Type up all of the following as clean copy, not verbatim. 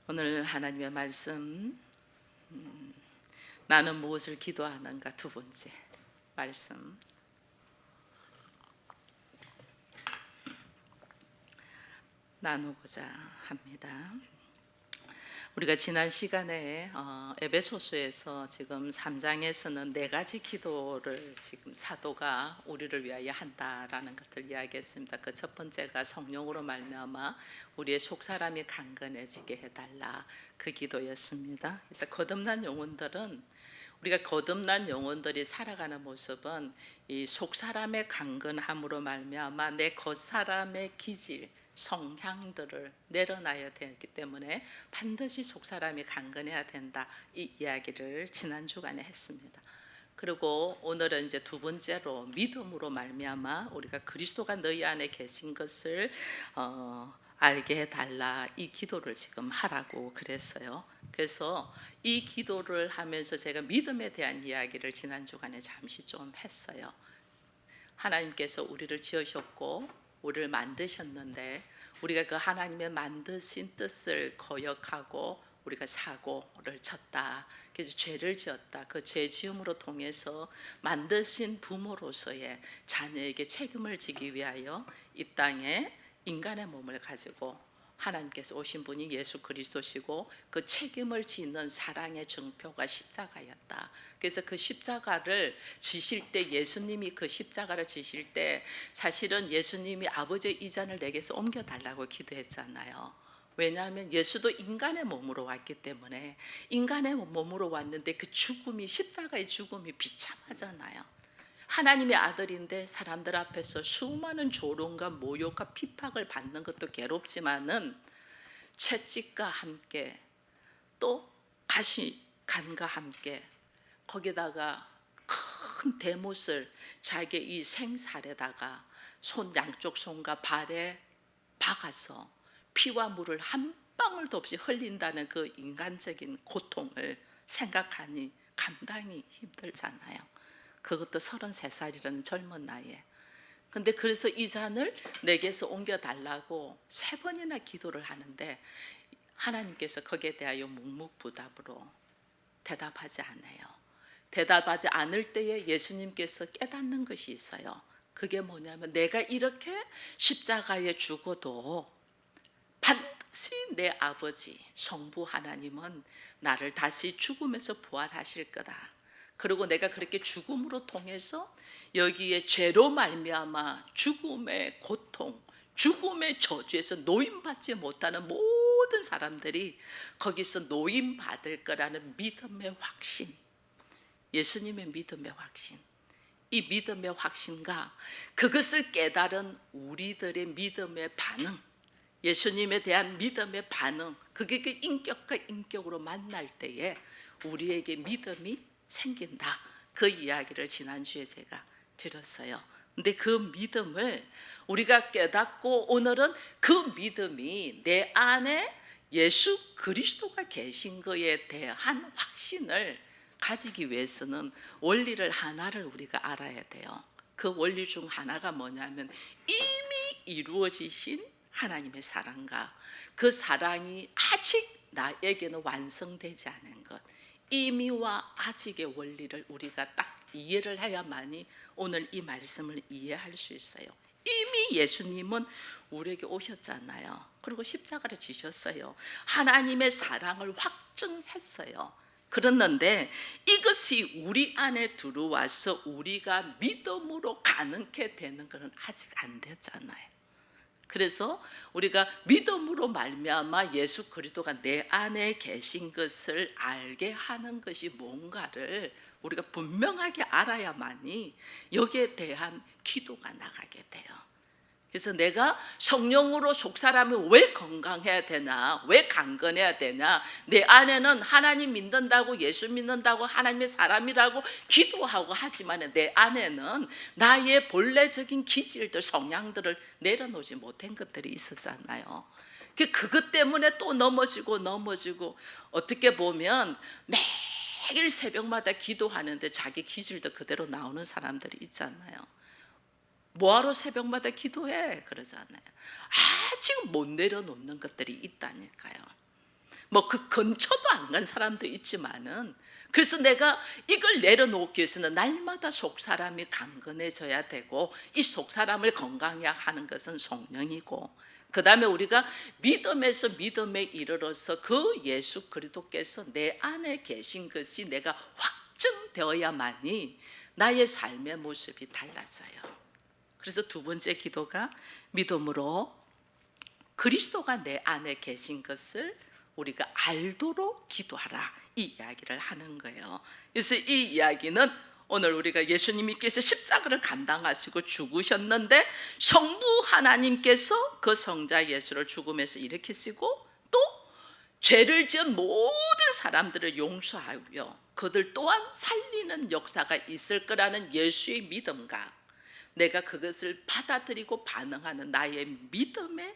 오늘 하나님의 말씀, 나는 무엇을 기도하는가, 두 번째 말씀 나누고자 합니다. 우리가 지난 시간에 에베소서에서 지금 3장에서는 네 가지 기도를 지금 사도가 우리를 위하여 한다라는 것을 이야기했습니다. 그 첫 번째가 성령으로 말미암아 우리의 속사람이 강건해지게 해달라, 그 기도였습니다. 그래서 거듭난 영혼들은, 우리가 거듭난 영혼들이 살아가는 모습은 이 속사람의 강건함으로 말미암아 내 겉사람의 기질, 성향들을 내려놔야 되기 때문에 반드시 속사람이 강건해야 된다, 이 이야기를 지난 주간에 했습니다. 그리고 오늘은 이제 두 번째로 믿음으로 말미암아 우리가 그리스도가 너희 안에 계신 것을 알게 해달라, 이 기도를 지금 하라고 그랬어요. 그래서 이 기도를 하면서 제가 믿음에 대한 이야기를 지난 주간에 잠시 좀 했어요. 하나님께서 우리를 지으셨고 우리를 만드셨는데, 우리가 그 하나님의 만드신 뜻을 거역하고 우리가 사고를 쳤다. 그래서 죄를 지었다. 그 죄 지음으로 통해서 만드신 부모로서의 자녀에게 책임을 지기 위하여 이 땅에 인간의 몸을 가지고 하나님께서 오신 분이 예수 그리스도시고, 그 책임을 지는 사랑의 증표가 십자가였다. 그래서 그 십자가를 지실 때, 예수님이 그 십자가를 지실 때 사실은 예수님이 아버지의 이 잔을 내게서 옮겨달라고 기도했잖아요. 왜냐하면 예수도 인간의 몸으로 왔기 때문에, 인간의 몸으로 왔는데 그 죽음이, 십자가의 죽음이 비참하잖아요. 하나님의 아들인데 사람들 앞에서 수많은 조롱과 모욕과 핍박을 받는 것도 괴롭지만은 채찍과 함께 또 가시관과 함께 거기다가 큰 대못을 자기의 이 생살에다가 양쪽 손과 발에 박아서 피와 물을 한 방울도 없이 흘린다는 그 인간적인 고통을 생각하니 감당이 힘들잖아요. 그것도 33살이라는 젊은 나이에. 근데 그래서 이 잔을 내게서 옮겨달라고 3번이나 기도를 하는데 하나님께서 거기에 대하여 묵묵부답으로 대답하지 않아요. 대답하지 않을 때에 예수님께서 깨닫는 것이 있어요. 그게 뭐냐면, 내가 이렇게 십자가에 죽어도 반드시 내 아버지 성부 하나님은 나를 다시 죽음에서 부활하실 거다. 그리고 내가 그렇게 죽음으로 통해서 여기에 죄로 말미암아 죽음의 고통, 죽음의 저주에서 노임받지 못하는 모든 사람들이 거기서 노임받을 거라는 믿음의 확신, 예수님의 믿음의 확신, 이 믿음의 확신과 그것을 깨달은 우리들의 믿음의 반응, 예수님에 대한 믿음의 반응, 그게 그 인격과 인격으로 만날 때에 우리에게 믿음이 생긴다, 그 이야기를 지난주에 제가 드렸어요. 근데 그 믿음을 우리가 깨닫고 오늘은 그 믿음이 내 안에 예수 그리스도가 계신 것에 대한 확신을 가지기 위해서는 원리를 하나를 우리가 알아야 돼요. 그 원리 중 하나가 뭐냐면, 이미 이루어지신 하나님의 사랑과 그 사랑이 아직 나에게는 완성되지 않은 것, 이미와 아직의 원리를 우리가 딱 이해를 해야만이 오늘 이 말씀을 이해할 수 있어요. 이미 예수님은 우리에게 오셨잖아요. 그리고 십자가를 지셨어요. 하나님의 사랑을 확증했어요. 그랬는데 이것이 우리 안에 들어와서 우리가 믿음으로 가능케 되는 것은 아직 안 됐잖아요. 그래서 우리가 믿음으로 말미암아 예수 그리스도가 내 안에 계신 것을 알게 하는 것이 뭔가를 우리가 분명하게 알아야만이 여기에 대한 기도가 나가게 돼요. 그래서 내가 성령으로 속사람이 왜 건강해야 되나, 왜 강건해야 되냐, 내 안에는 하나님 믿는다고, 예수 믿는다고, 하나님의 사람이라고 기도하고 하지만 내 안에는 나의 본래적인 기질들, 성향들을 내려놓지 못한 것들이 있었잖아요. 그것 때문에 또 넘어지고 어떻게 보면 매일 새벽마다 기도하는데 자기 기질도 그대로 나오는 사람들이 있잖아요. 뭐하러 새벽마다 기도해? 그러잖아요. 아직 못 내려놓는 것들이 있다니까요. 뭐 그 근처도 안 간 사람도 있지만은, 그래서 내가 이걸 내려놓기 위해서는 날마다 속 사람이 강건해져야 되고, 이 속 사람을 건강하게 하는 것은 성령이고, 그 다음에 우리가 믿음에서 믿음에 이르러서 그 예수 그리스도께서 내 안에 계신 것이 내가 확증되어야만이 나의 삶의 모습이 달라져요. 그래서 두 번째 기도가 믿음으로 그리스도가 내 안에 계신 것을 우리가 알도록 기도하라, 이 이야기를 하는 거예요. 그래서 이 이야기는 오늘 우리가 예수님께서 십자가를 감당하시고 죽으셨는데 성부 하나님께서 그 성자 예수를 죽음에서 일으키시고 또 죄를 지은 모든 사람들을 용서하여 그들 또한 살리는 역사가 있을 거라는 예수의 믿음과 내가 그것을 받아들이고 반응하는 나의 믿음에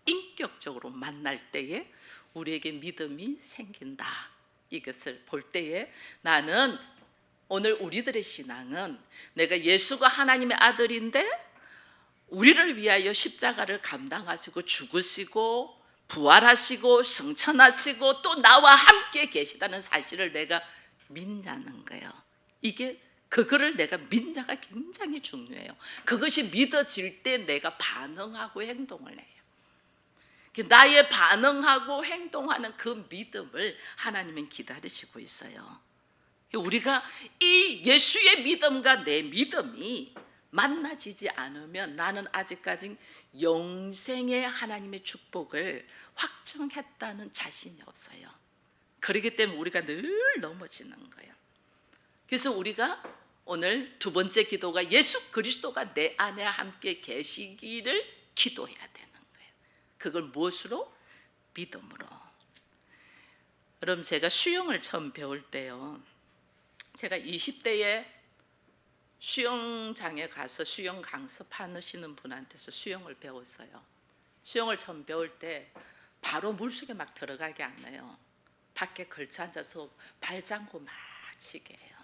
인격적으로 만날 때에 우리에게 믿음이 생긴다. 이것을 볼 때에 나는 오늘 우리들의 신앙은 내가 예수가 하나님의 아들인데 우리를 위하여 십자가를 감당하시고 죽으시고 부활하시고 승천하시고 또 나와 함께 계시다는 사실을 내가 믿냐는 거예요. 이게 그거를 내가 믿자가 굉장히 중요해요. 그것이 믿어질 때 내가 반응하고 행동을 해요. 나의 반응하고 행동하는 그 믿음을 하나님은 기다리시고 있어요. 우리가 이 예수의 믿음과 내 믿음이 만나지지 않으면 나는 아직까지 영생의 하나님의 축복을 확증했다는 자신이 없어요. 그렇기 때문에 우리가 늘 넘어지는 거예요. 그래서 우리가 오늘 두 번째 기도가 예수 그리스도가 내 안에 함께 계시기를 기도해야 되는 거예요. 그걸 무엇으로? 믿음으로. 여러분, 제가 수영을 처음 배울 때요, 제가 20대에 수영장에 가서 수영 강습하시는 분한테서 수영을 배웠어요. 수영을 처음 배울 때 바로 물속에 막 들어가게 안 해요. 밖에 걸쳐 앉아서 발장구 막 치게 해요.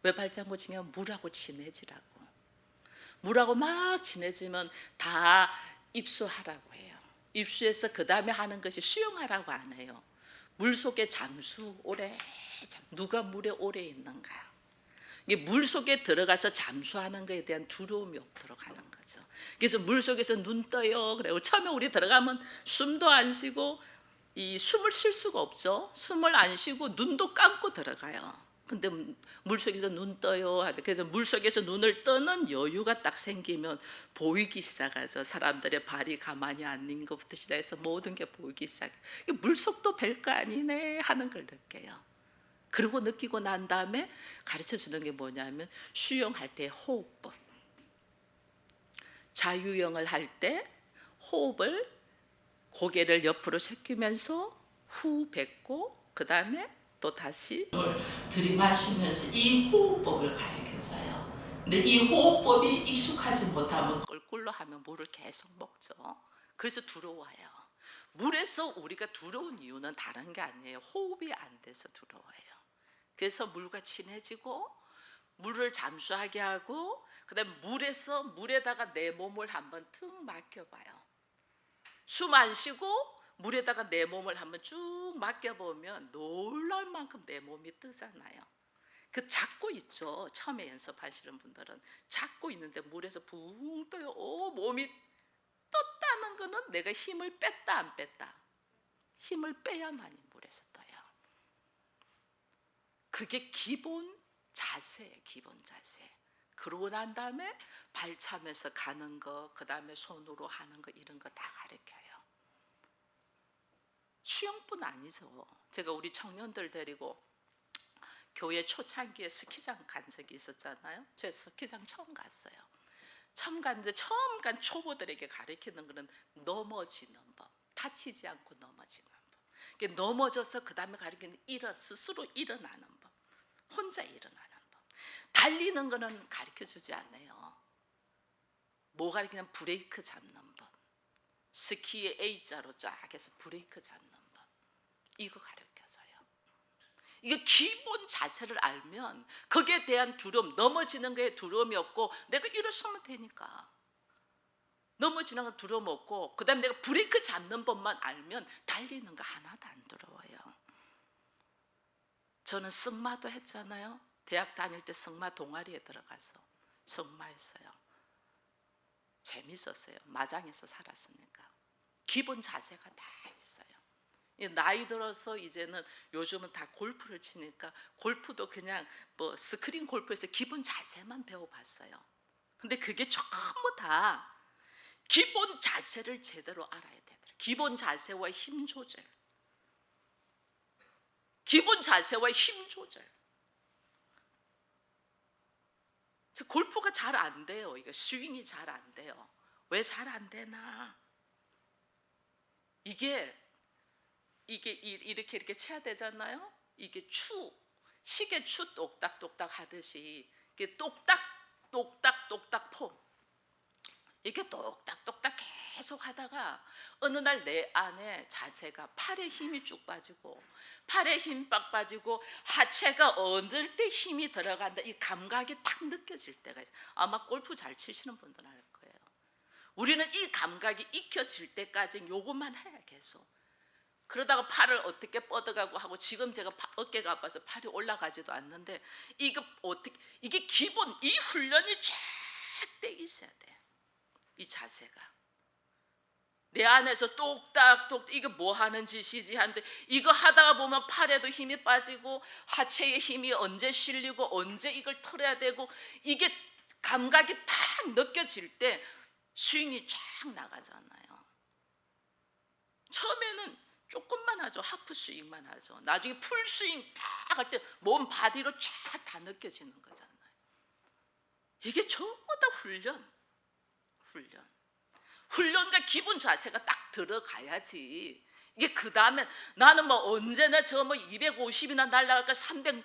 왜 발장구 치냐면 물하고 친해지라고. 물하고 막 친해지면 다 입수하라고 해요. 입수해서 그 다음에 하는 것이 수영하라고 안 해요. 물속에 잠수 오래, 누가 물에 오래 있는가. 이게 물속에 들어가서 잠수하는 것에 대한 두려움이 없도록 하는 거죠. 그래서 물속에서 눈 떠요. 그래요. 처음에 우리 들어가면 숨도 안 쉬고 이 숨을 쉴 수가 없죠. 숨을 안 쉬고 눈도 감고 들어가요. 근데 물속에서 눈 떠요. 그래서 물속에서 눈을 뜨는 여유가 딱 생기면 보이기 시작하죠. 사람들의 발이 가만히 앉는 것부터 시작해서 모든 게 보이기 시작해요. 물속도 별거 아니네 하는 걸 느껴요. 그리고 느끼고 난 다음에 가르쳐 주는 게 뭐냐면 수영할 때 호흡법. 자유형을 할 때 호흡을 고개를 옆으로 제끼면서 후 뱉고 그 다음에 또 다시 들이마시면서 이 호흡법을 가르쳐줘요. 근데 이 호흡법이 익숙하지 못하면 꿀꿀로 하면 물을 계속 먹죠. 그래서 두려워요. 물에서 우리가 두려운 이유는 다른 게 아니에요. 호흡이 안 돼서 두려워요. 그래서 물과 친해지고 물을 잠수하게 하고 그다음에 물에다가 내 몸을 한번 툭 맡겨봐요. 숨 안 쉬고 물에다가 내 몸을 한번 쭉 맡겨보면 놀랄 만큼 내 몸이 뜨잖아요. 그 잡고 있죠. 처음에 연습하시는 분들은 잡고 있는데 물에서 붕 떠요. 몸이 떴다는 거는 내가 힘을 뺐다 안 뺐다. 힘을 빼야만이 물에서 떠요. 그게 기본 자세예요. 기본 자세. 그러고 난 다음에 발차면서 가는 거, 그 다음에 손으로 하는 거, 이런 거 다 가르쳐요. 수영뿐 아니죠. 제가 우리 청년들 데리고 교회 초창기에 스키장 간 적이 있었잖아요. 제가 스키장 처음 갔어요. 처음 갔는데 처음 간 초보들에게 가르치는 거는 넘어지는 법, 다치지 않고 넘어지는 법. 넘어져서 그 다음에 가르치는 스스로 일어나는 법, 혼자 일어나는 법. 달리는 거는 가르쳐주지 않아요. 뭐 가르치냐면 브레이크 잡는 법. 스키의 A자로 쫙 해서 브레이크 잡는 법. 이거 가르쳐줘요. 이거 기본 자세를 알면 거기에 대한 두려움, 넘어지는 거에 두려움이 없고 내가 일어서면 되니까. 넘어지는 건 두려움 없고 그 다음에 내가 브레이크 잡는 법만 알면 달리는 거 하나도 안 두려워요. 저는 승마도 했잖아요. 대학 다닐 때 승마 동아리에 들어가서 승마했어요. 재밌었어요. 마장에서 살았으니까. 기본 자세가 다 있어요. 나이 들어서 이제는 요즘은 다 골프를 치니까 골프도 그냥 뭐 스크린 골프에서 기본 자세만 배워봤어요. 근데 그게 전부 다 기본 자세를 제대로 알아야 되더라고요. 기본 자세와 힘 조절. 기본 자세와 힘 조절. 골프가 잘 안 돼요. 이게 스윙이 잘 안 돼요. 왜 잘 안 되나? 이게 이렇게 쳐야 되잖아요. 이게 시계 추 똑딱똑딱 하듯이 이게 똑딱 폼. 이게 똑딱똑딱 계속 하다가 어느 날 내 안에 자세가 팔에 힘이 쭉 빠지고 팔에 힘 빡 빠지고 하체가 어느 때 힘이 들어간다 이 감각이 탁 느껴질 때가 있어요. 아마 골프 잘 치시는 분들은 알 거예요. 우리는 이 감각이 익혀질 때까지 요것만 해야 계속. 그러다가 팔을 어떻게 뻗어가고 하고 지금 제가 어깨가 아파서 팔이 올라가지도 않는데 이게 기본 이 훈련이 쫙 돼 있어야 돼. 이 자세가 내 안에서 똑딱똑딱 이거 뭐 하는 짓이지 하는데 이거 하다가 보면 팔에도 힘이 빠지고 하체에 힘이 언제 실리고 언제 이걸 털어야 되고 이게 감각이 탁 느껴질 때 스윙이 쫙 나가잖아요. 처음에는 조금만 하죠. 하프 스윙만 하죠. 나중에 풀 스윙 딱 할 때 몸 바디로 쫙 다 느껴지는 거잖아요. 이게 전부 다 훈련과 기본 자세가 딱 들어가야지. 이게 그 다음에 나는 뭐 언제나 저 뭐 250이나 날라갈까 300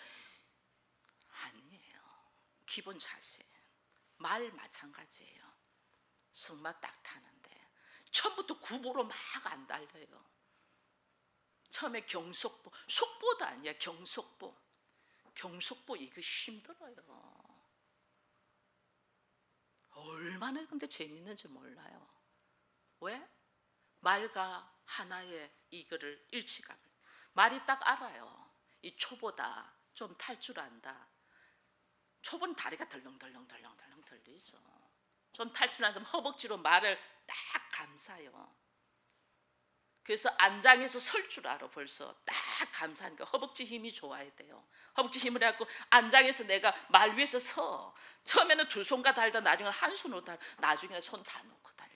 아니에요. 기본 자세. 말 마찬가지예요. 승마 딱 타는데 처음부터 구보로 막 안 달려요. 처음에 경속보, 속보도 아니야. 경속보 이거 힘들어요. 얼마나 근데 재밌는지 몰라요. 왜? 말과 하나의 이거를 일치감을 말이 딱 알아요. 이 초보다 좀 탈 줄 안다. 초보는 다리가 덜렁덜렁 들리죠. 좀 탈 줄 아는 사람 허벅지로 말을 딱 감싸요. 그래서 안장에서 설 줄 알아. 벌써 딱 감싸니까 허벅지 힘이 좋아야 돼요. 허벅지 힘을 해갖고 안장에서 내가 말 위에서 서. 처음에는 두 손과 달다 나중에는 한 손으로 달다 나중에는 손 다 놓고 달려.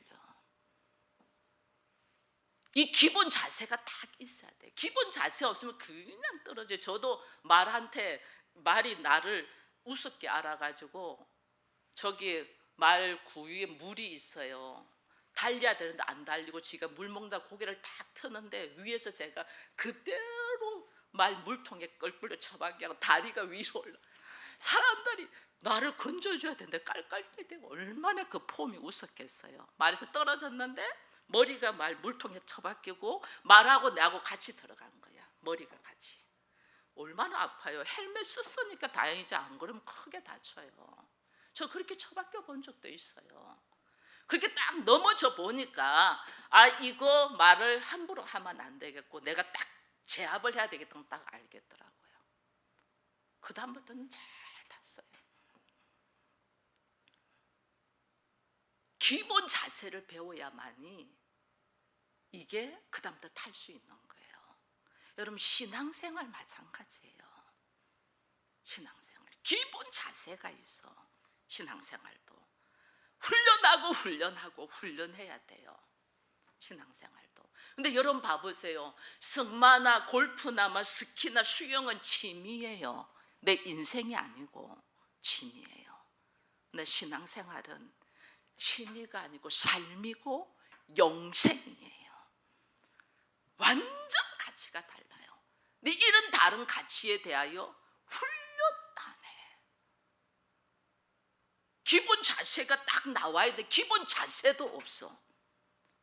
이 기본 자세가 딱 있어야 돼. 기본 자세 없으면 그냥 떨어져요. 저도 말이 나를 우습게 알아가지고 저기 말 구유에 물이 있어요. 달려야 되는데 안 달리고 지가 물 먹다 고개를 탁 트는데 위에서 제가 그대로 말 물통에 끌끌려 처박혀서 다리가 위로 올라. 사람들이 나를 건져줘야 되는데 깔깔대고 얼마나 그 폼이 웃었겠어요. 말에서 떨어졌는데 머리가 말 물통에 처박히고 말하고 나하고 같이 들어간 거야. 머리가 같이. 얼마나 아파요. 헬멧 썼으니까 다행이지 안 그러면 크게 다쳐요. 저 그렇게 처박혀 본 적도 있어요. 그렇게 딱 넘어져 보니까 이거 말을 함부로 하면 안 되겠고 내가 딱 제압을 해야 되겠다는 딱 알겠더라고요. 그 다음부터는 잘 탔어요. 기본 자세를 배워야만이 이게 그 다음부터 탈 수 있는 거예요. 여러분 신앙생활 마찬가지예요. 신앙생활 기본 자세가 있어. 신앙생활도 훈련해야 돼요. 신앙생활도. 근데 여러분 봐보세요. 승마나 골프나 스키나 수영은 취미예요. 내 인생이 아니고 취미예요. 근데 신앙생활은 취미가 아니고 삶이고 영생이에요. 완전 가치가 달라요. 근데 이런 다른 가치에 대하여 훈련 안 해. 기본 자세가 딱 나와야 돼. 기본 자세도 없어.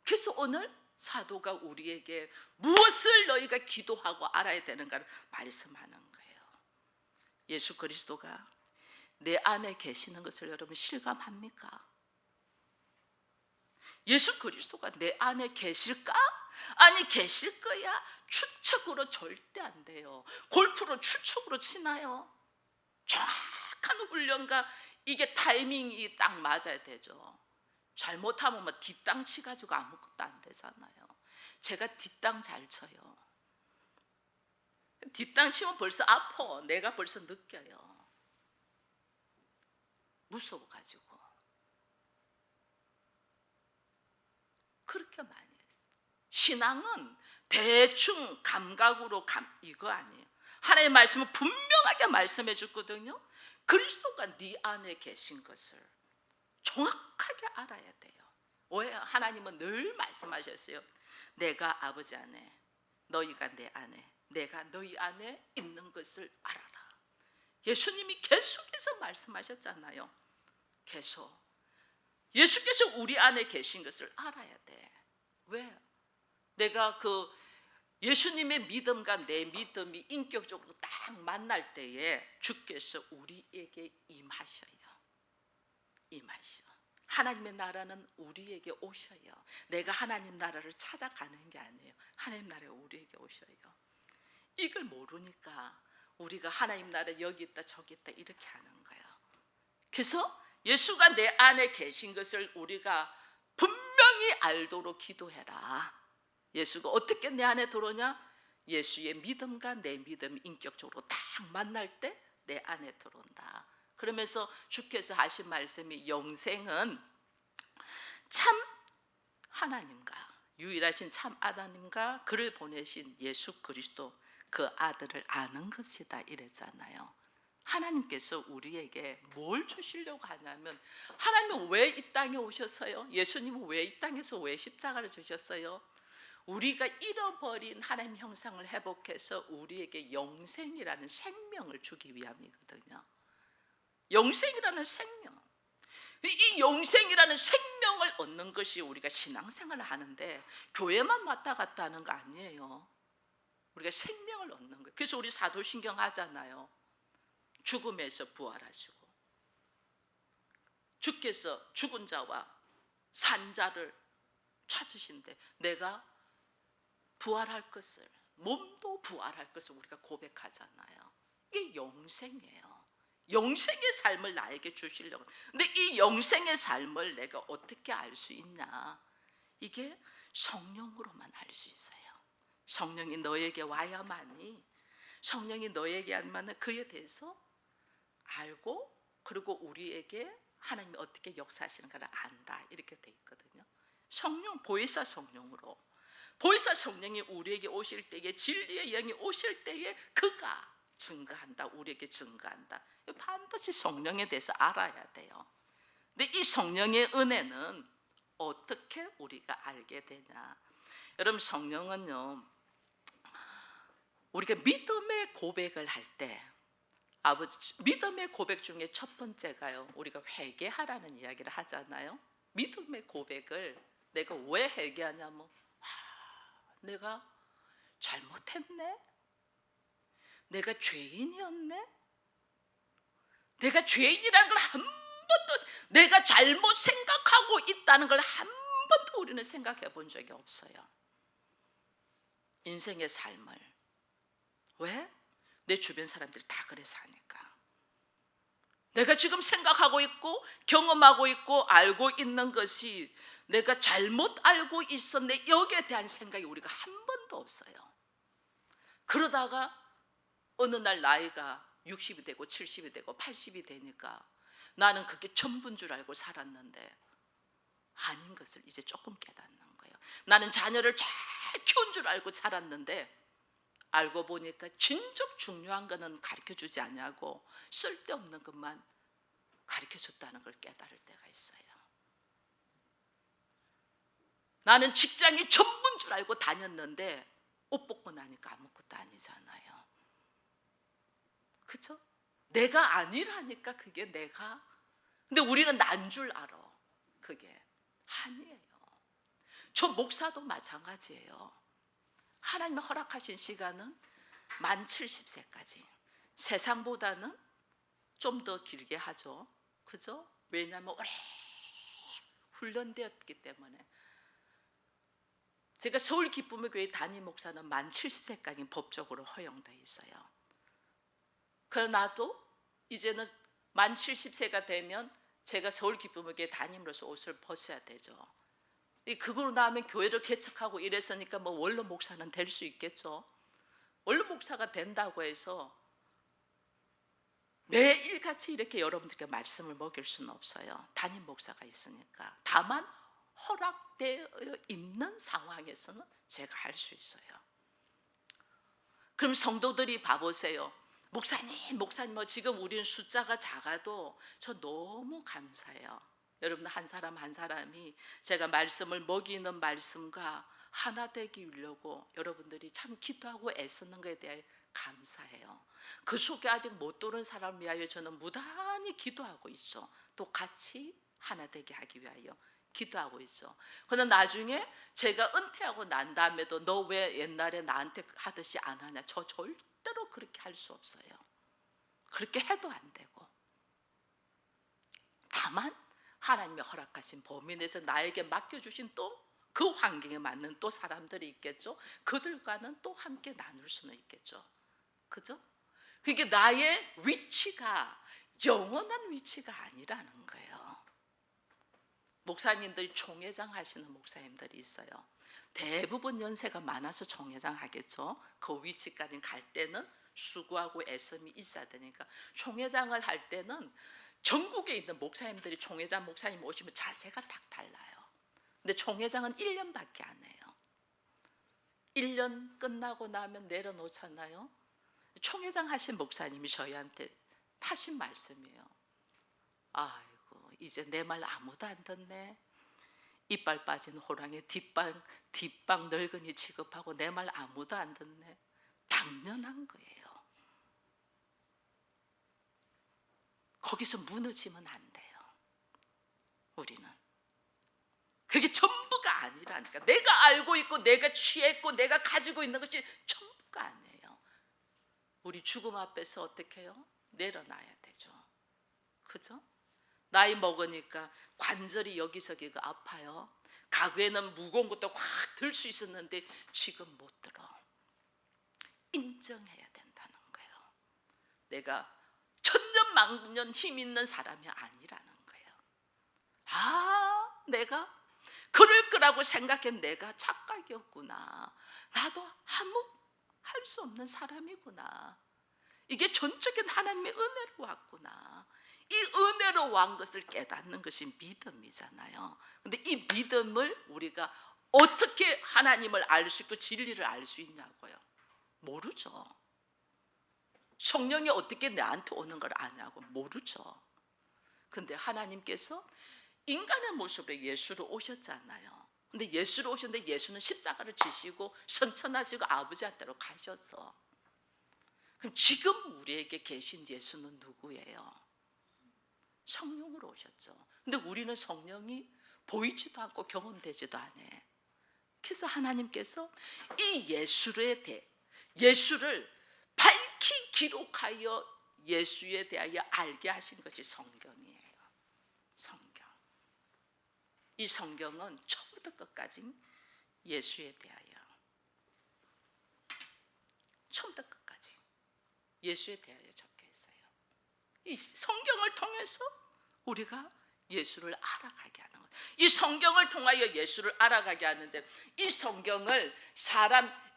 그래서 오늘 사도가 우리에게 무엇을 너희가 기도하고 알아야 되는가를 말씀하는 거예요. 예수 그리스도가 내 안에 계시는 것을 여러분 실감합니까? 예수 그리스도가 내 안에 계실까? 아니 계실 거야? 추측으로 절대 안 돼요. 골프로 추측으로 치나요? 정확한 훈련과 이게 타이밍이 딱 맞아야 되죠. 잘못하면 뭐 뒷땅 치가지고 아무것도 안 되잖아요. 제가 뒷땅 잘 쳐요. 뒷땅 치면 벌써 아파. 내가 벌써 느껴요. 무서워가지고. 그렇게 많이 했어요. 신앙은 대충 감각으로 이거 아니에요. 하나님의 말씀은 분명하게 말씀해 줬거든요. 그리스도가 네 안에 계신 것을 정확하게 알아야 돼요. 왜? 하나님은 늘 말씀하셨어요. 내가 아버지 안에, 너희가 내 안에, 내가 너희 안에 있는 것을 알아라. 예수님이 계속해서 말씀하셨잖아요. 계속 예수께서 우리 안에 계신 것을 알아야 돼. 왜? 내가 예수님의 믿음과 내 믿음이 인격적으로 딱 만날 때에 주께서 우리에게 임하셔요. 하나님의 나라는 우리에게 오셔요. 내가 하나님 나라를 찾아가는 게 아니에요. 하나님 나라가 우리에게 오셔요. 이걸 모르니까 우리가 하나님 나라 여기 있다 저기 있다 이렇게 하는 거예요. 그래서 예수가 내 안에 계신 것을 우리가 분명히 알도록 기도해라. 예수가 어떻게 내 안에 들어오냐? 예수의 믿음과 내 믿음이 인격적으로 딱 만날 때 내 안에 들어온다. 그러면서 주께서 하신 말씀이 영생은 참 하나님과 유일하신 참 하나님과 그를 보내신 예수 그리스도 그 아들을 아는 것이다 이랬잖아요. 하나님께서 우리에게 뭘 주시려고 하냐면, 하나님은 왜 이 땅에 오셨어요? 예수님은 왜 이 땅에서 왜 십자가를 주셨어요? 우리가 잃어버린 하나님 형상을 회복해서 우리에게 영생이라는 생명을 주기 위함이거든요. 영생이라는 생명, 이 영생이라는 생명을 얻는 것이 우리가 신앙생활을 하는데 교회만 왔다 갔다 하는 거 아니에요. 우리가 생명을 얻는 거예요. 그래서 우리 사도신경 하잖아요. 죽음에서 부활하시고 주께서 죽은 자와 산 자를 찾으신데 내가 부활할 것을, 몸도 부활할 것을 우리가 고백하잖아요. 이게 영생이에요. 영생의 삶을 나에게 주시려고. 근데 이 영생의 삶을 내가 어떻게 알 수 있냐? 이게 성령으로만 알 수 있어요. 성령이 너에게 와야만이, 성령이 너에게 하면 그에 대해서 알고, 그리고 우리에게 하나님이 어떻게 역사하시는가를 안다 이렇게 돼 있거든요. 성령, 보혜사 성령으로, 보혜사 성령이 우리에게 오실 때에, 진리의 영이 오실 때에 그가 증거한다, 우리에게 증거한다. 반드시 성령에 대해서 알아야 돼요. 근데 이 성령의 은혜는 어떻게 우리가 알게 되냐? 여러분, 성령은요, 우리가 믿음의 고백을 할 때, 믿음의 고백 중에 첫 번째가요, 우리가 회개하라는 이야기를 하잖아요. 믿음의 고백을 내가 왜 회개하냐면, 내가 잘못했네, 내가 죄인이었네, 내가 죄인이라는 걸 한 번도, 내가 잘못 생각하고 있다는 걸 한 번도 우리는 생각해 본 적이 없어요. 인생의 삶을. 왜? 내 주변 사람들이 다 그래서 하니까. 내가 지금 생각하고 있고 경험하고 있고 알고 있는 것이 내가 잘못 알고 있었네, 여기에 대한 생각이 우리가 한 번도 없어요. 그러다가 어느 날 나이가 60이 되고 70이 되고 80이 되니까 나는 그게 전부인 줄 알고 살았는데 아닌 것을 이제 조금 깨닫는 거예요. 나는 자녀를 잘 키운 줄 알고 살았는데 알고 보니까 진짜 중요한 거는 가르쳐주지 않냐고 쓸데없는 것만 가르쳐줬다는 걸 깨달을 때가 있어요. 나는 직장이 전부인 줄 알고 다녔는데 옷 벗고 나니까 아무것도 아니잖아요. 그죠? 내가 아니라니까 그게 내가. 근데 우리는 난 줄 알아. 그게 아니에요. 저 목사도 마찬가지예요. 하나님이 허락하신 시간은 만 70세까지. 세상보다는 좀 더 길게 하죠. 그죠? 왜냐하면 오래 훈련되었기 때문에. 제가 서울 기쁨의 교회 담임 목사는 만 70세까지 법적으로 허용돼 있어요. 그러나도 이제는 만 70세가 되면 제가 서울 기쁨의 교회 담임으로서 옷을 벗어야 되죠. 그거로 나면 교회를 개척하고 이랬으니까 뭐 원로 목사는 될 수 있겠죠. 원로 목사가 된다고 해서 매일같이 이렇게 여러분들께 말씀을 먹일 수는 없어요. 담임 목사가 있으니까. 다만 허락되어 있는 상황에서는 제가 할 수 있어요. 그럼 성도들이 봐보세요. 목사님 뭐 지금 우리는 숫자가 작아도 저 너무 감사해요. 여러분 한 사람 한 사람이 제가 말씀을 먹이는 말씀과 하나 되기 위려고 여러분들이 참 기도하고 애쓰는 것에 대해 감사해요. 그 속에 아직 못 들은 사람을 위하여 저는 무단히 기도하고 있죠. 또 같이 하나 되게 하기 위하여 기도하고 있죠. 그러나 나중에 제가 은퇴하고 난 다음에도 너 왜 옛날에 나한테 하듯이 안 하냐? 저 절대로 그렇게 할 수 없어요. 그렇게 해도 안 되고. 다만 하나님의 허락하신 범위 내에서 나에게 맡겨주신 또 그 환경에 맞는 또 사람들이 있겠죠. 그들과는 또 함께 나눌 수는 있겠죠. 그죠? 그게 나의 위치가 영원한 위치가 아니라는 거예요. 목사님들이 총회장 하시는 목사님들이 있어요. 대부분 연세가 많아서 총회장 하겠죠. 그 위치까지 갈 때는 수고하고 애씀이 있어야 되니까 총회장을 할 때는 전국에 있는 목사님들이 총회장 목사님 오시면 자세가 딱 달라요. 근데 총회장은 1년밖에 안 해요. 1년 끝나고 나면 내려놓잖아요. 총회장 하신 목사님이 저희한테 하신 말씀이에요. 아이고 이제 내 말 아무도 안 듣네. 이빨 빠진 호랑이 뒷방 늙은이 취급하고 내 말 아무도 안 듣네. 당연한 거예요. 거기서 무너지면 안 돼요. 우리는 그게 전부가 아니라니까. 내가 알고 있고 내가 취했고 내가 가지고 있는 것이 전부가 아니에요. 우리 죽음 앞에서 어떻게 해요? 내려놔야 되죠. 그죠? 나이 먹으니까 관절이 여기저기가 아파요. 과거에는 무거운 것도 확 들 수 있었는데 지금 못 들어. 인정해야 된다는 거예요. 내가 천년만년 힘 있는 사람이 아니라는 거예요. 내가 그럴 거라고 생각한 내가 착각이었구나. 나도 아무 할 수 없는 사람이구나. 이게 전적인 하나님의 은혜로 왔구나. 이 은혜로 왕 것을 깨닫는 것이 믿음이잖아요. 근데 이 믿음을 우리가 어떻게 하나님을 알 수 있고 진리를 알 수 있냐고요. 모르죠. 성령이 어떻게 나한테 오는 걸 아냐고 모르죠. 근데 하나님께서 인간의 모습으로 예수로 오셨잖아요. 근데 예수로 오셨는데 예수는 십자가를 지시고 성천하시고 아버지한테로 가셨어. 그럼 지금 우리에게 계신 예수는 누구예요? 성령으로 오셨죠. 근데 우리는 성령이 보이지도 않고 경험되지도 않아요. 그래서 하나님께서 이 예수를 밝히 기록하여 예수에 대하여 알게 하신 것이 성경이에요. 성경. 이 성경은 처음부터 끝까지 예수에 대하여, 처음부터 끝까지 예수에 대하여 적혀 있어요. 이 성경을 통해서 우리가 예수를 알아가게 하는 거예요. 이 성경을 통하여 예수를 알아가게 하는데, 이 성경을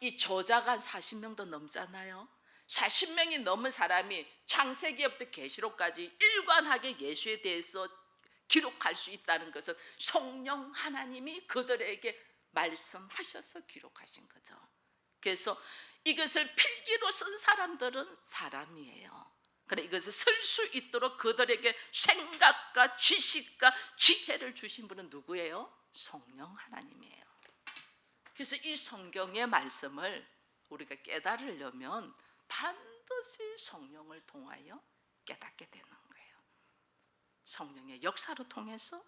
이 저자가 40명도 넘잖아요. 40명이 넘은 사람이 창세기부터 계시록까지 일관하게 예수에 대해서 기록할 수 있다는 것은 성령 하나님이 그들에게 말씀하셔서 기록하신 거죠. 그래서 이것을 필기로 쓴 사람들은 사람이에요. 그래, 이것을 쓸 수 있도록 그들에게 생각과 지식과 지혜를 주신 분은 누구예요? 성령 하나님이에요. 그래서 이 성경의 말씀을 우리가 깨달으려면 반드시 성령을 통하여 깨닫게 되는 거예요. 성령의 역사를 통해서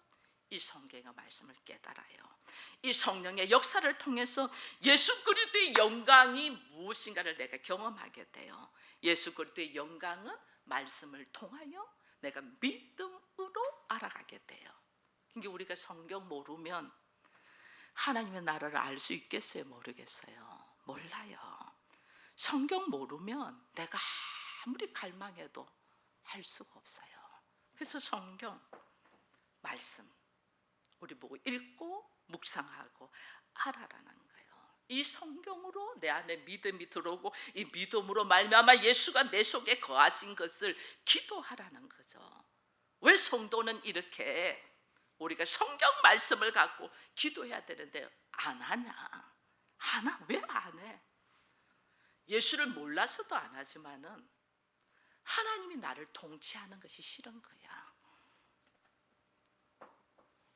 이 성경의 말씀을 깨달아요. 이 성령의 역사를 통해서 예수 그리스도의 영광이 무엇인가를 내가 경험하게 돼요. 예수 그리스도의 영광은 말씀을 통하여 내가 믿음으로 알아가게 돼요. 그러니까 우리가 성경 모르면 하나님의 나라를 알 수 있겠어요? 모르겠어요? 몰라요. 성경 모르면 내가 아무리 갈망해도 할 수가 없어요. 그래서 성경 말씀 우리 보고 읽고 묵상하고 알아라는 거예요. 이 성경으로 내 안에 믿음이 들어오고 이 믿음으로 말미암아 예수가 내 속에 거하신 것을 기도하라는 거죠. 왜 성도는 이렇게 우리가 성경 말씀을 갖고 기도해야 되는데 안 하냐? 하나? 왜 안 해? 예수를 몰라서도 안 하지만은 하나님이 나를 통치하는 것이 싫은 거야.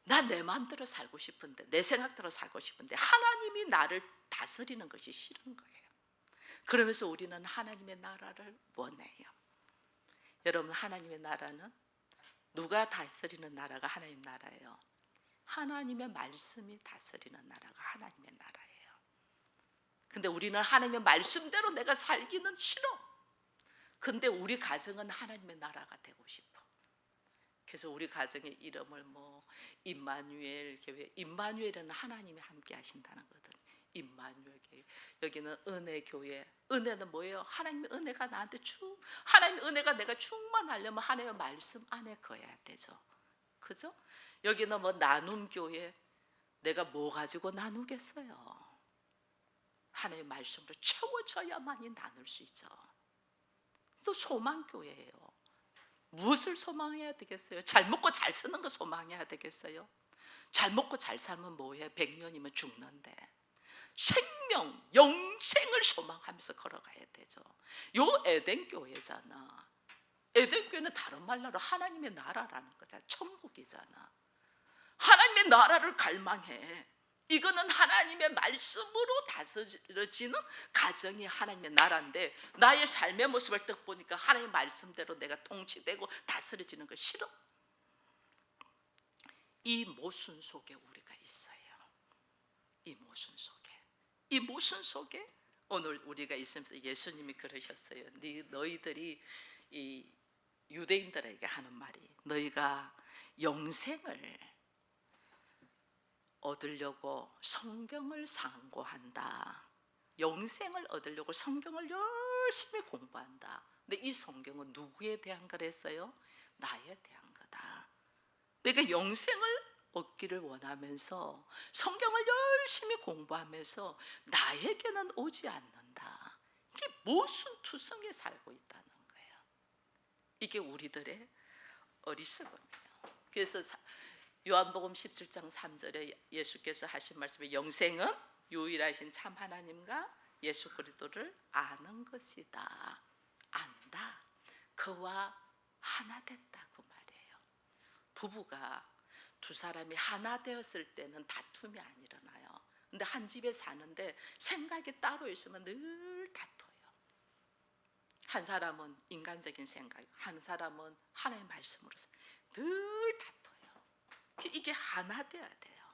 나 내 마음대로 살고 싶은데, 내 생각대로 살고 싶은데 하나님이 나를 다스리는 것이 싫은 거예요. 그러면서 우리는 하나님의 나라를 원해요. 여러분, 하나님의 나라는 누가 다스리는 나라가 하나님 나라예요? 하나님의 말씀이 다스리는 나라가 하나님의 나라예요. 근데 우리는 하나님의 말씀대로 내가 살기는 싫어. 근데 우리 가정은 하나님의 나라가 되고 싶어. 그래서 우리 가정의 이름을 임마누엘 교회, 임마누엘은 하나님이 함께 하신다는 거거든. 임마누엘 교회. 여기는 은혜 교회. 은혜는 뭐예요? 하나님의 은혜가 나한테 하나님의 은혜가 내가 충만하려면 하나님의 말씀 안에 거해야 되죠. 그죠? 여기는 나눔 교회. 내가 뭐 가지고 나누겠어요? 하나님의 말씀으로 채워져야만이 나눌 수 있죠. 또 소망교회예요. 무엇을 소망해야 되겠어요? 잘 먹고 잘 쓰는 거 소망해야 되겠어요? 잘 먹고 잘 살면 뭐해? 100년이면 죽는데 생명, 영생을 소망하면서 걸어가야 되죠. 요 에덴교회잖아. 에덴교회는 다른 말로 하나님의 나라라는 거잖아. 천국이잖아. 하나님의 나라를 갈망해. 이거는 하나님의 말씀으로 다스려지는 가정이 하나님의 나라인데 나의 삶의 모습을 딱 보니까 하나님의 말씀대로 내가 통치되고 다스려지는 거 싫어. 이 모순 속에 우리가 있어요. 이 모순 속에 오늘 우리가 있으면서 예수님이 그러셨어요. 너희들이 이 유대인들에게 하는 말이 너희가 영생을 얻으려고 성경을 상고한다. 영생을 얻으려고 성경을 열심히 공부한다. 근데 이 성경은 누구에 대한 거랬어요? 나에 대한 거다. 내가 영생을 얻기를 원하면서 성경을 열심히 공부하면서 나에게는 오지 않는다. 이게 모순투성에 살고 있다는 거예요. 이게 우리들의 어리석음이에요. 그래서 요한복음 17장 3절에 예수께서 하신 말씀에 영생은 유일하신 참 하나님과 예수 그리스도를 아는 것이다. 안다. 그와 하나 됐다고 말이에요. 부부가 두 사람이 하나 되었을 때는 다툼이 안 일어나요. 근데 한 집에 사는데 생각이 따로 있으면 늘 다퉈요. 한 사람은 인간적인 생각, 한 사람은 하나님의 말씀으로 늘 다퉈요. 이게 하나 돼야 돼요.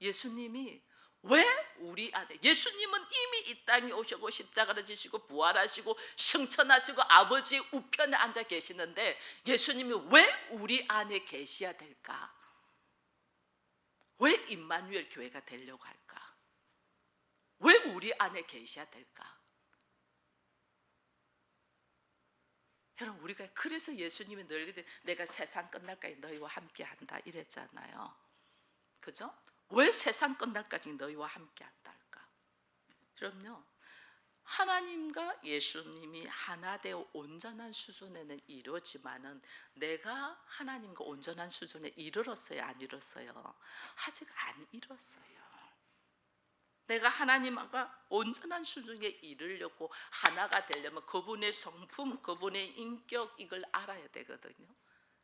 예수님이 왜 우리 안에, 예수님은 이미 이 땅에 오시고 십자가를 지시고 부활하시고 승천하시고 아버지의 우편에 앉아 계시는데 예수님이 왜 우리 안에 계셔야 될까? 왜 임마누엘 교회가 되려고 할까? 왜 우리 안에 계셔야 될까? 여러분, 우리가 그래서 예수님이 늘 내가 세상 끝날까지 너희와 함께 한다 이랬잖아요. 그죠? 왜 세상 끝날까지 너희와 함께 한다 할까? 그럼요, 하나님과 예수님이 하나 되어 온전한 수준에는 이르지만은 내가 하나님과 온전한 수준에 이르렀어요? 안 이뤘어요? 아직 안 이뤘어요. 내가 하나님과 온전한 수준에 이르려고 하나가 되려면 그분의 성품, 그분의 인격 이걸 알아야 되거든요.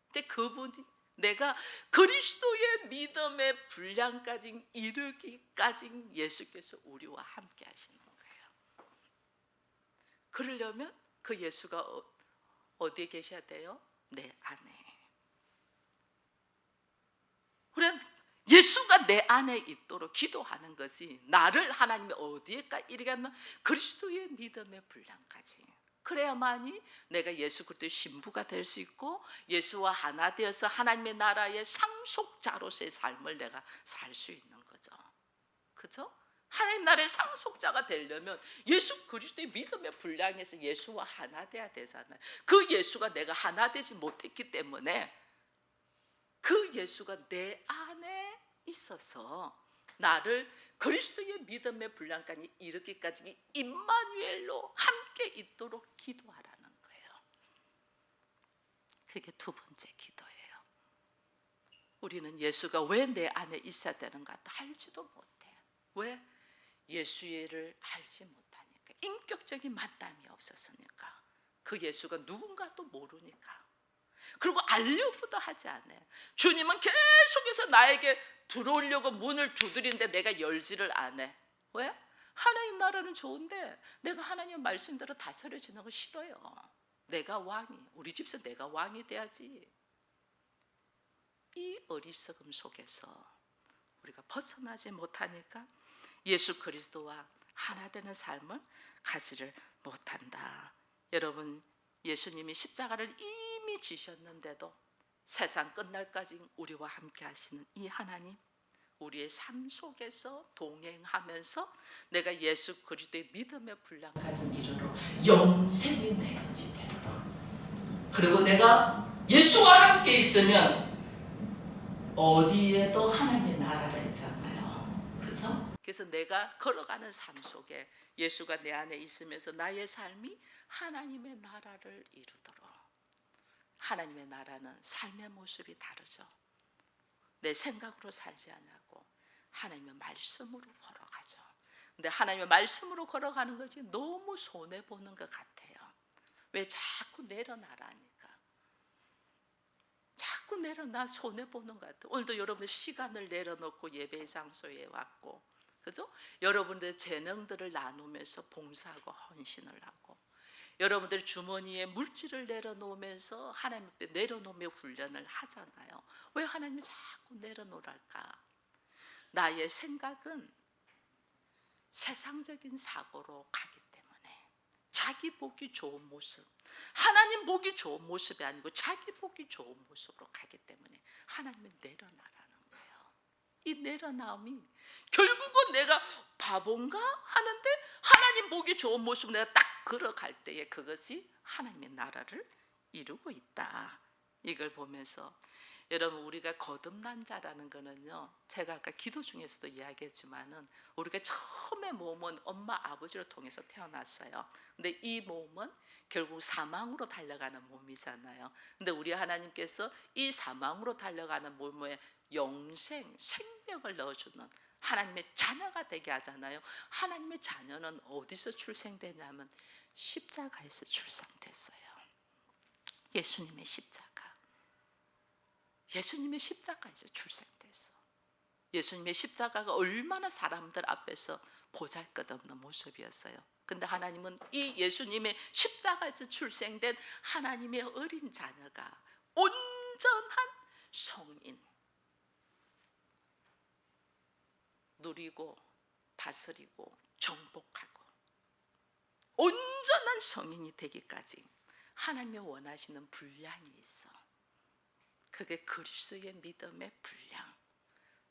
근데 그분이 내가 그리스도의 믿음의 분량까지 이르기까지 예수께서 우리와 함께 하시는 거예요. 그러려면 그 예수가 어디에 계셔야 돼요? 내 안에. 우리는 예수가 내 안에 있도록 기도하는 것이 나를 하나님이 어디에까 이르게 하면 그리스도의 믿음의 분량까지. 그래야만이 내가 예수 그리스도의 신부가 될 수 있고 예수와 하나 되어서 하나님의 나라의 상속자로서의 삶을 내가 살 수 있는 거죠. 그죠? 하나님 나라의 상속자가 되려면 예수 그리스도의 믿음의 분량에서 예수와 하나 돼야 되잖아요. 그 예수가 내가 하나 되지 못했기 때문에 그 예수가 내 안에 있어서 나를 그리스도의 믿음의 분량까지 이르기까지 임마누엘로 함께 있도록 기도하라는 거예요. 그게 두 번째 기도예요. 우리는 예수가 왜 내 안에 있어야 되는가 알지도 못해. 왜? 예수를 알지 못하니까. 인격적인 만남이 없었으니까. 그 예수가 누군가도 모르니까. 그리고 알려고도 하지 않아요. 주님은 계속해서 나에게 들어오려고 문을 두드리는데 내가 열지를 않아. 왜? 하나님 나라는 좋은데 내가 하나님 말씀대로 다스려지는 거 싫어요. 내가 왕이, 우리 집에서 내가 왕이 돼야지. 이 어리석음 속에서 우리가 벗어나지 못하니까 예수 그리스도와 하나 되는 삶을 가지를 못한다. 여러분, 예수님이 십자가를 이미 지셨는데도 세상 끝날까지 우리와 함께 하시는 이 하나님, 우리의 삶 속에서 동행하면서 내가 예수 그리스도의 믿음의 분량까지 이르러 영생이 내 것이 되도록, 그리고 내가 예수와 함께 있으면 어디에도 하나님의 나라를 했잖아요. 그죠? 그래서 내가 걸어가는 삶 속에 예수가 내 안에 있으면서 나의 삶이 하나님의 나라를 이루도록. 하나님의 나라는 삶의 모습이 다르죠. 내 생각으로 살지 않고 하나님의 말씀으로 걸어가죠. 근데 하나님의 말씀으로 걸어가는 것이 너무 손해보는 것 같아요. 왜? 자꾸 내려놔라니까. 자꾸 내려놔 손해보는 것 같아요. 오늘도 여러분들 시간을 내려놓고 예배 장소에 왔고, 그죠? 여러분들 재능들을 나누면서 봉사하고 헌신을 하고, 여러분들 주머니에 물질을 내려놓으면서 하나님 앞에 내려놓으며 훈련을 하잖아요. 왜 하나님이 자꾸 내려놓을까? 나의 생각은 세상적인 사고로 가기 때문에, 자기 보기 좋은 모습, 하나님 보기 좋은 모습이 아니고 자기 보기 좋은 모습으로 가기 때문에 하나님은 내려놔라는 거예요. 이 내려놔움이 결국은 내가 바본가 하는데 하나님 보기 좋은 모습으로 내가 딱 걸어갈 때에 그것이 하나님의 나라를 이루고 있다. 이걸 보면서 여러분, 우리가 거듭난 자라는 거는요, 제가 아까 기도 중에서도 이야기했지만은 우리가 처음에 몸은 엄마 아버지를 통해서 태어났어요. 근데 이 몸은 결국 사망으로 달려가는 몸이잖아요. 근데 우리 하나님께서 이 사망으로 달려가는 몸에 영생, 생명을 넣어주는 하나님의 자녀가 되게 하잖아요. 하나님의 자녀는 어디서 출생되냐면 십자가에서 출생됐어요. 예수님의 십자가. 예수님의 십자가에서 출생됐어. 예수님의 십자가가 얼마나 사람들 앞에서 보잘것없는 모습이었어요. 근데 하나님은 이 예수님의 십자가에서 출생된 하나님의 어린 자녀가 온전한 성인, 누리고 다스리고 정복하고 온전한 성인이 되기까지 하나님이 원하시는 분량이 있어. 그게 그리스도의 믿음의 분량.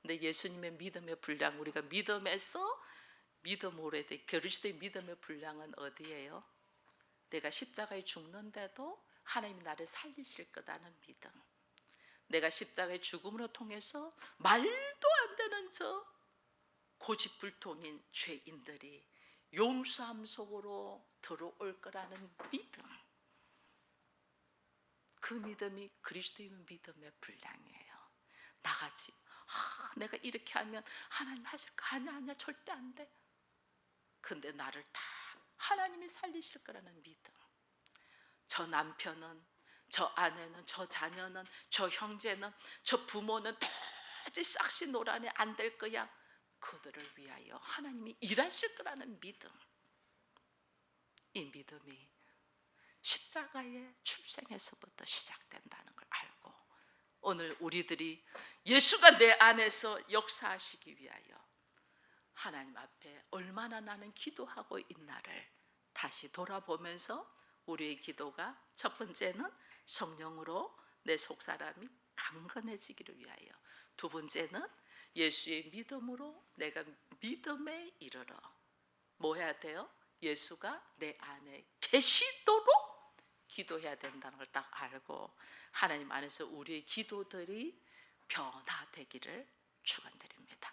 근데 예수님의 믿음의 분량, 우리가 믿음에서 믿음으로 돼 그리스도의 믿음의 분량은 어디예요? 내가 십자가에 죽는데도 하나님이 나를 살리실 거다는 믿음. 내가 십자가의 죽음으로 통해서 말도 안 되는 저 고집불통인 죄인들이 용서함 속으로 들어올 거라는 믿음. 그 믿음이 그리스도의 믿음의 분량이에요. 나같이 내가 이렇게 하면 하나님 하실까? 아니야 절대 안 돼. 근데 나를 다 하나님이 살리실 거라는 믿음. 저 남편은, 저 아내는, 저 자녀는, 저 형제는, 저 부모는 도저히 싹시 노란에 안 될 거야. 그들을 위하여 하나님이 일하실 거라는 믿음. 이 믿음이 십자가의 출생에서부터 시작된다는 걸 알고, 오늘 우리들이 예수가 내 안에서 역사하시기 위하여 하나님 앞에 얼마나 나는 기도하고 있나를 다시 돌아보면서 우리의 기도가 첫 번째는 성령으로 내 속사람이 강건해지기를 위하여, 두 번째는 예수의 믿음으로 내가 믿음에 이르러 뭐 해야 돼요? 예수가 내 안에 계시도록 기도해야 된다는 걸 딱 알고 하나님 안에서 우리의 기도들이 변화되기를 축원드립니다.